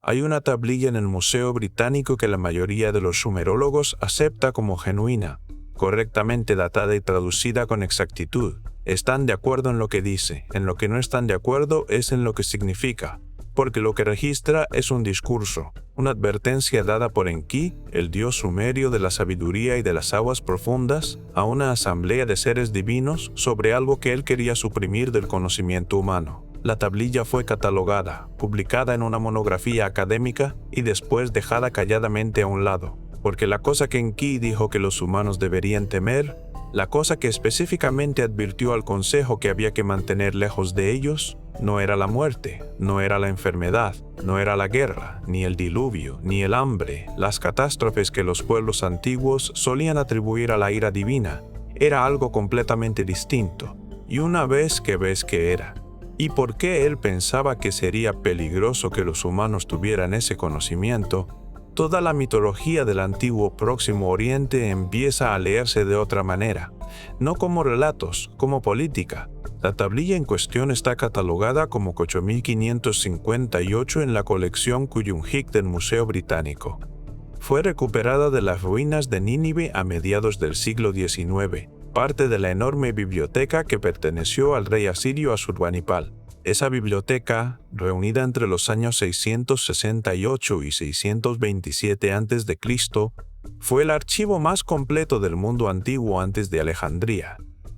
Hay una tablilla en el Museo Británico que la mayoría de los sumerólogos acepta como genuina, correctamente datada y traducida con exactitud. Están de acuerdo en lo que dice, en lo que no están de acuerdo es en lo que significa, porque lo que registra es un discurso, una advertencia dada por Enki, el dios sumerio de la sabiduría y de las aguas profundas, a una asamblea de seres divinos sobre algo que él quería suprimir del conocimiento humano. La tablilla fue catalogada, publicada en una monografía académica y después dejada calladamente a un lado, porque la cosa que Enki dijo que los humanos deberían temer, la cosa que específicamente advirtió al consejo que había que mantener lejos de ellos, no era la muerte, no era la enfermedad, no era la guerra, ni el diluvio, ni el hambre, las catástrofes que los pueblos antiguos solían atribuir a la ira divina. Era algo completamente distinto, y una vez que ves que era. ¿Y por qué él pensaba que sería peligroso que los humanos tuvieran ese conocimiento? Toda la mitología del antiguo Próximo Oriente empieza a leerse de otra manera, no como relatos, como política. La tablilla en cuestión está catalogada como 8558 en la colección Kuyunjik del Museo Británico. Fue recuperada de las ruinas de Nínive a mediados del siglo XIX, parte de la enorme biblioteca que perteneció al rey asirio Asurbanipal. Esa biblioteca, reunida entre los años 668 y 627 a.C., fue el archivo más completo del mundo antiguo antes de Alejandría,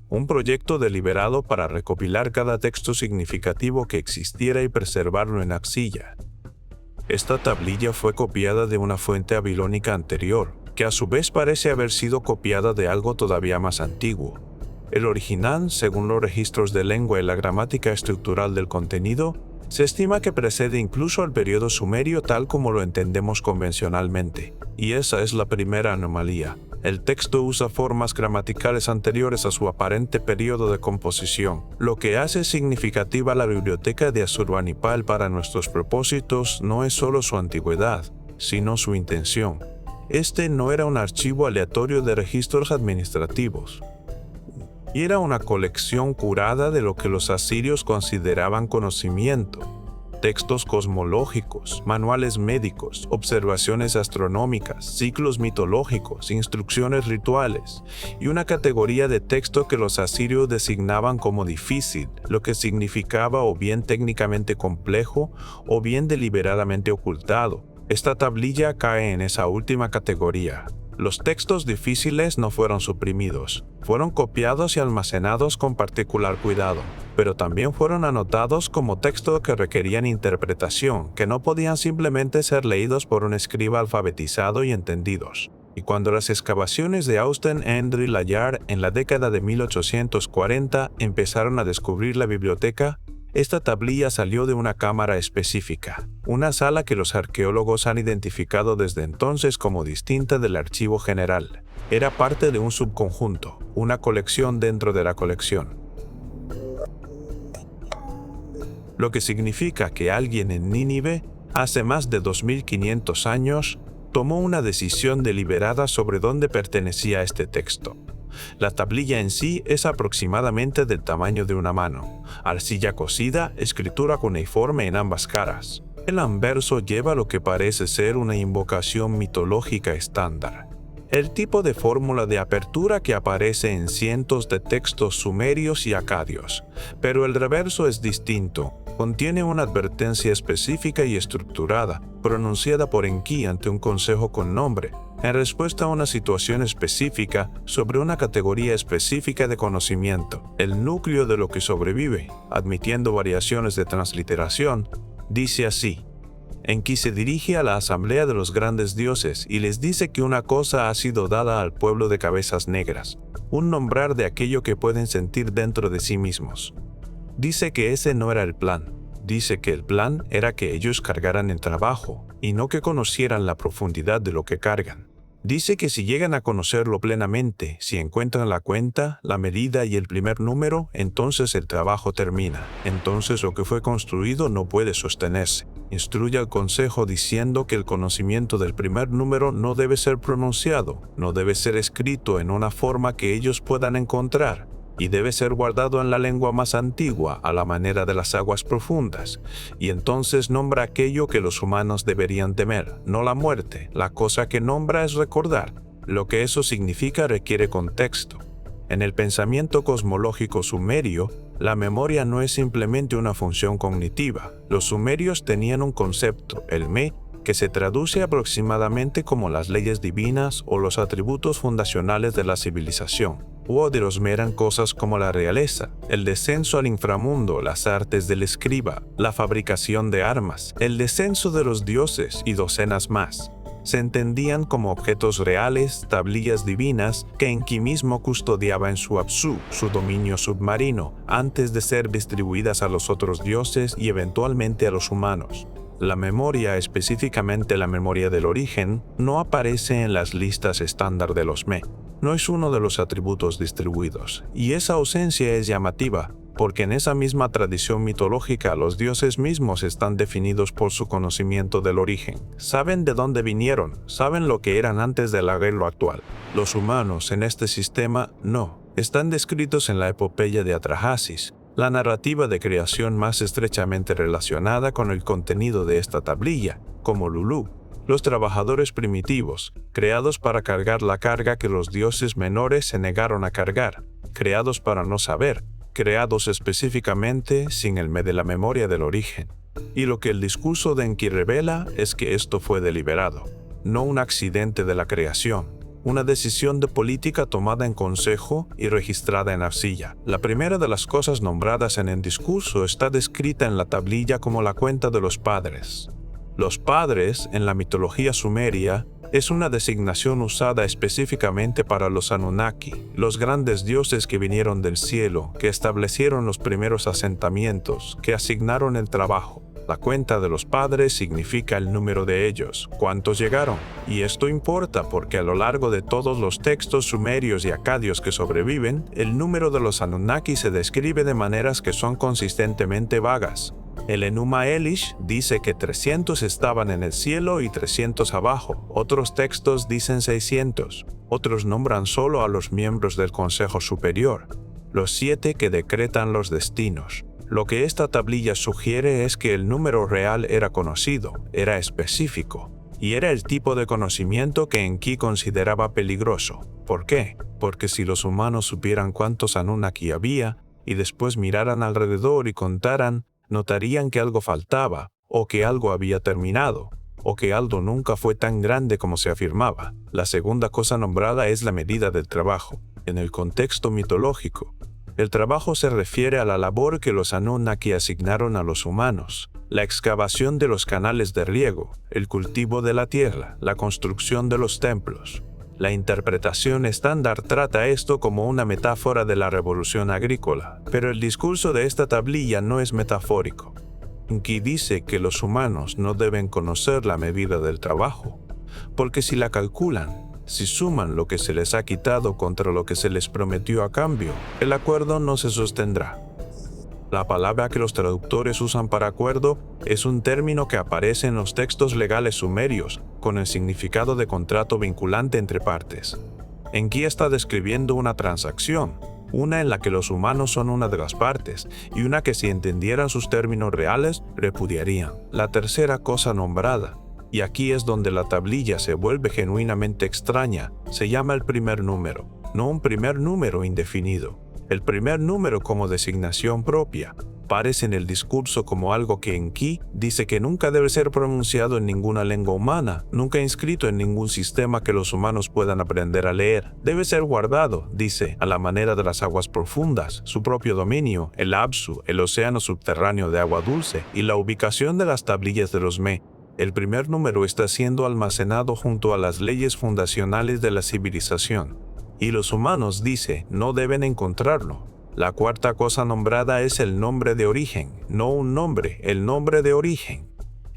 un proyecto deliberado para recopilar cada texto significativo que existiera y preservarlo en arcilla. Esta tablilla fue copiada de una fuente babilónica anterior, que a su vez parece haber sido copiada de algo todavía más antiguo. El original, según los registros de lengua y la gramática estructural del contenido, se estima que precede incluso al periodo sumerio tal como lo entendemos convencionalmente. Y esa es la primera anomalía. El texto usa formas gramaticales anteriores a su aparente periodo de composición, lo que hace significativa la biblioteca de Asurbanipal para nuestros propósitos no es solo su antigüedad, sino su intención. Este no era un archivo aleatorio de registros administrativos, y era una colección curada de lo que los asirios consideraban conocimiento: textos cosmológicos, manuales médicos, observaciones astronómicas, ciclos mitológicos, instrucciones rituales, y una categoría de texto que los asirios designaban como difícil, lo que significaba o bien técnicamente complejo o bien deliberadamente ocultado. Esta tablilla cae en esa última categoría. Los textos difíciles no fueron suprimidos, fueron copiados y almacenados con particular cuidado, pero también fueron anotados como textos que requerían interpretación, que no podían simplemente ser leídos por un escriba alfabetizado y entendidos. Y cuando las excavaciones de Austen Henry Layard en la década de 1840 empezaron a descubrir la biblioteca, esta tablilla salió de una cámara específica, una sala que los arqueólogos han identificado desde entonces como distinta del archivo general. Era parte de un subconjunto, una colección dentro de la colección. Lo que significa que alguien en Nínive, hace más de 2500 años, tomó una decisión deliberada sobre dónde pertenecía este texto. La tablilla en sí es aproximadamente del tamaño de una mano, arcilla cocida, escritura cuneiforme en ambas caras. El anverso lleva lo que parece ser una invocación mitológica estándar, el tipo de fórmula de apertura que aparece en cientos de textos sumerios y acadios, pero el reverso es distinto. Contiene una advertencia específica y estructurada, pronunciada por Enki ante un consejo con nombre, en respuesta a una situación específica sobre una categoría específica de conocimiento. El núcleo de lo que sobrevive, admitiendo variaciones de transliteración, dice así: Enki se dirige a la asamblea de los grandes dioses y les dice que una cosa ha sido dada al pueblo de cabezas negras, un nombrar de aquello que pueden sentir dentro de sí mismos. Dice que ese no era el plan. Dice que el plan era que ellos cargaran el trabajo y no que conocieran la profundidad de lo que cargan. Dice que si llegan a conocerlo plenamente, si encuentran la cuenta, la medida y el primer número, entonces el trabajo termina. Entonces lo que fue construido no puede sostenerse. Instruye al consejo diciendo que el conocimiento del primer número no debe ser pronunciado, no debe ser escrito en una forma que ellos puedan encontrar. y debe ser guardado en la lengua más antigua a la manera de las aguas profundas, y entonces nombra aquello que los humanos deberían temer, no la muerte. La cosa que nombra es recordar. Lo que eso significa requiere contexto. En el pensamiento cosmológico sumerio, la memoria no es simplemente una función cognitiva. Los sumerios tenían un concepto, el me, que se traduce aproximadamente como las leyes divinas o los atributos fundacionales de la civilización. Uodiros eran cosas como la realeza, el descenso al inframundo, las artes del escriba, la fabricación de armas, el descenso de los dioses y docenas más. Se entendían como objetos reales, tablillas divinas que Enki mismo custodiaba en su Apsu, su dominio submarino, antes de ser distribuidas a los otros dioses y eventualmente a los humanos. La memoria, específicamente la memoria del origen, no aparece en las listas estándar de los Me. No es uno de los atributos distribuidos, y esa ausencia es llamativa, porque en esa misma tradición mitológica los dioses mismos están definidos por su conocimiento del origen. Saben de dónde vinieron, saben lo que eran antes del arreglo actual. Los humanos en este sistema no. Están descritos en la epopeya de Atrahasis, la narrativa de creación más estrechamente relacionada con el contenido de esta tablilla, como Lulú. Los trabajadores primitivos, creados para cargar la carga que los dioses menores se negaron a cargar, creados para no saber, creados específicamente sin el me de la memoria del origen. Y lo que el discurso de Enki revela es que esto fue deliberado, no un accidente de la creación, una decisión de política tomada en consejo y registrada en arcilla. La primera de las cosas nombradas en el discurso está descrita en la tablilla como la cuenta de los padres. Los padres, en la mitología sumeria, es una designación usada específicamente para los Anunnaki, los grandes dioses que vinieron del cielo, que establecieron los primeros asentamientos, que asignaron el trabajo. La cuenta de los padres significa el número de ellos, cuántos llegaron. Y esto importa porque a lo largo de todos los textos sumerios y acadios que sobreviven, el número de los Anunnaki se describe de maneras que son consistentemente vagas. El Enuma Elish dice que 300 estaban en el cielo y 300 abajo. Otros textos dicen 600. Otros nombran solo a los miembros del Consejo Superior, los 7 que decretan los destinos. Lo que esta tablilla sugiere es que el número real era conocido, era específico, y era el tipo de conocimiento que Enki consideraba peligroso. ¿Por qué? Porque si los humanos supieran cuántos Anunnaki había, y después miraran alrededor y contaran, notarían que algo faltaba, o que algo había terminado, o que algo nunca fue tan grande como se afirmaba. La segunda cosa nombrada es la medida del trabajo. En el contexto mitológico, el trabajo se refiere a la labor que los Anunnaki asignaron a los humanos, la excavación de los canales de riego, el cultivo de la tierra, la construcción de los templos. La interpretación estándar trata esto como una metáfora de la revolución agrícola, pero el discurso de esta tablilla no es metafórico. Enki dice que los humanos no deben conocer la medida del trabajo, porque si la calculan, si suman lo que se les ha quitado contra lo que se les prometió a cambio, el acuerdo no se sostendrá. La palabra que los traductores usan para acuerdo es un término que aparece en los textos legales sumerios con el significado de contrato vinculante entre partes. Enki está describiendo una transacción, una en la que los humanos son una de las partes y una que si entendieran sus términos reales repudiarían. La tercera cosa nombrada, y aquí es donde la tablilla se vuelve genuinamente extraña, se llama el primer número, no un primer número indefinido. El primer número como designación propia aparece en el discurso como algo que Enki dice que nunca debe ser pronunciado en ninguna lengua humana, nunca inscrito en ningún sistema que los humanos puedan aprender a leer. Debe ser guardado, dice, a la manera de las aguas profundas, su propio dominio, el Apsu, el océano subterráneo de agua dulce, y la ubicación de las tablillas de los Me. El primer número está siendo almacenado junto a las leyes fundacionales de la civilización. Y los humanos, dice, no deben encontrarlo. La cuarta cosa nombrada es el nombre de origen, no un nombre, el nombre de origen.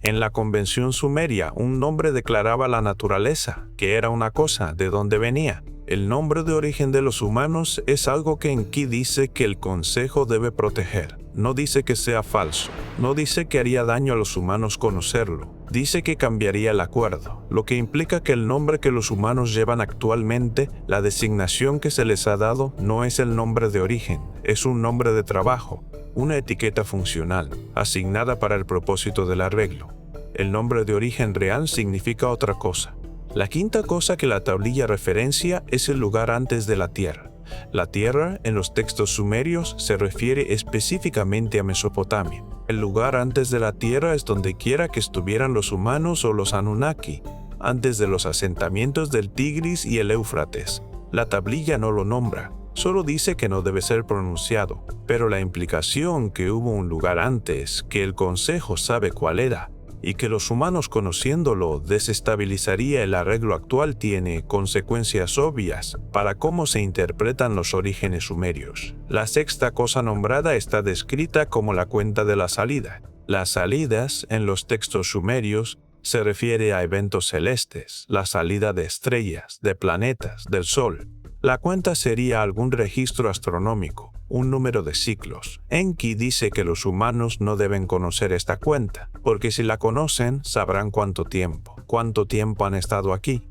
En la convención sumeria, un nombre declaraba la naturaleza, que era una cosa, de dónde venía. El nombre de origen de los humanos es algo que Enki dice que el Consejo debe proteger. No dice que sea falso, no dice que haría daño a los humanos conocerlo. dice que cambiaría el acuerdo, lo que implica que el nombre que los humanos llevan actualmente, la designación que se les ha dado, no es el nombre de origen, es un nombre de trabajo, una etiqueta funcional, asignada para el propósito del arreglo. El nombre de origen real significa otra cosa. La quinta cosa que la tablilla referencia es el lugar antes de la tierra. La tierra, en los textos sumerios, se refiere específicamente a Mesopotamia. El lugar antes de la tierra es donde quiera que estuvieran los humanos o los Anunnaki, antes de los asentamientos del Tigris y el Éufrates. La tablilla no lo nombra, solo dice que no debe ser pronunciado, pero la implicación que hubo un lugar antes, que el Consejo sabe cuál era, y que los humanos conociéndolo desestabilizaría el arreglo actual tiene consecuencias obvias para cómo se interpretan los orígenes sumerios. La sexta cosa nombrada está descrita como la cuenta de la salida. Las salidas, en los textos sumerios, se refiere a eventos celestes, la salida de estrellas, de planetas, del sol. La cuenta sería algún registro astronómico, un número de ciclos. Enki dice que los humanos no deben conocer esta cuenta, porque si la conocen, sabrán cuánto tiempo han estado aquí,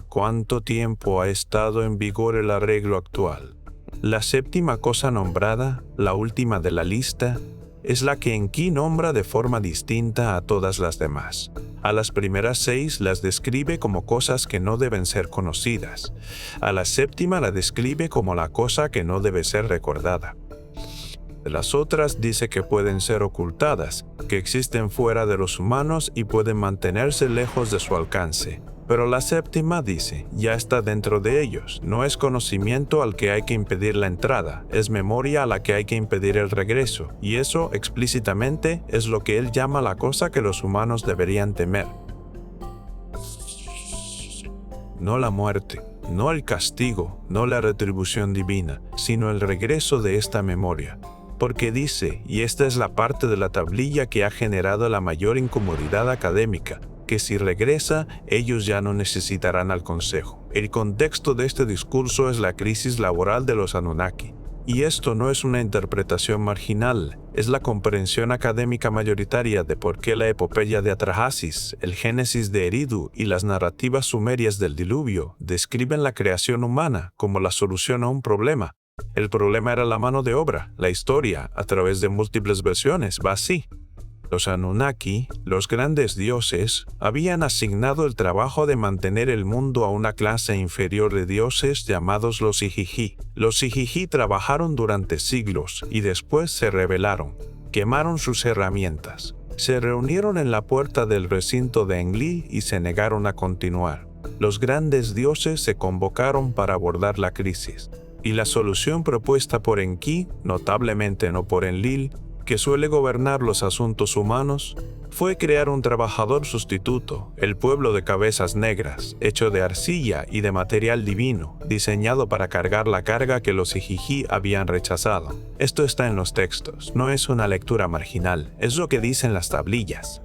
cuánto tiempo ha estado en vigor el arreglo actual. La séptima cosa nombrada, la última de la lista, es la que Enki nombra de forma distinta a todas las demás. A las primeras 6 las describe como cosas que no deben ser conocidas. A la séptima la describe como la cosa que no debe ser recordada. De las otras dice que pueden ser ocultadas, que existen fuera de los humanos y pueden mantenerse lejos de su alcance. Pero la séptima dice, ya está dentro de ellos, no es conocimiento al que hay que impedir la entrada, es memoria a la que hay que impedir el regreso, y eso explícitamente es lo que él llama la cosa que los humanos deberían temer. No la muerte, no el castigo, no la retribución divina, sino el regreso de esta memoria. Porque dice, y esta es la parte de la tablilla que ha generado la mayor incomodidad académica, que si regresa, ellos ya no necesitarán al Consejo. El contexto de este discurso es la crisis laboral de los Anunnaki. Y esto no es una interpretación marginal, es la comprensión académica mayoritaria de por qué la epopeya de Atrahasis, el Génesis de Eridu y las narrativas sumerias del diluvio describen la creación humana como la solución a un problema. El problema era la mano de obra. La historia, a través de múltiples versiones, va así. Los Anunnaki, los grandes dioses, habían asignado el trabajo de mantener el mundo a una clase inferior de dioses llamados los Igigi. Los Igigi trabajaron durante siglos y después se rebelaron. Quemaron sus herramientas. Se reunieron en la puerta del recinto de Enlil y se negaron a continuar. Los grandes dioses se convocaron para abordar la crisis. Y la solución propuesta por Enki, notablemente no por Enlil, que suele gobernar los asuntos humanos, fue crear un trabajador sustituto, el pueblo de cabezas negras, hecho de arcilla y de material divino, diseñado para cargar la carga que los Igigi habían rechazado. Esto está en los textos, no es una lectura marginal, es lo que dicen las tablillas.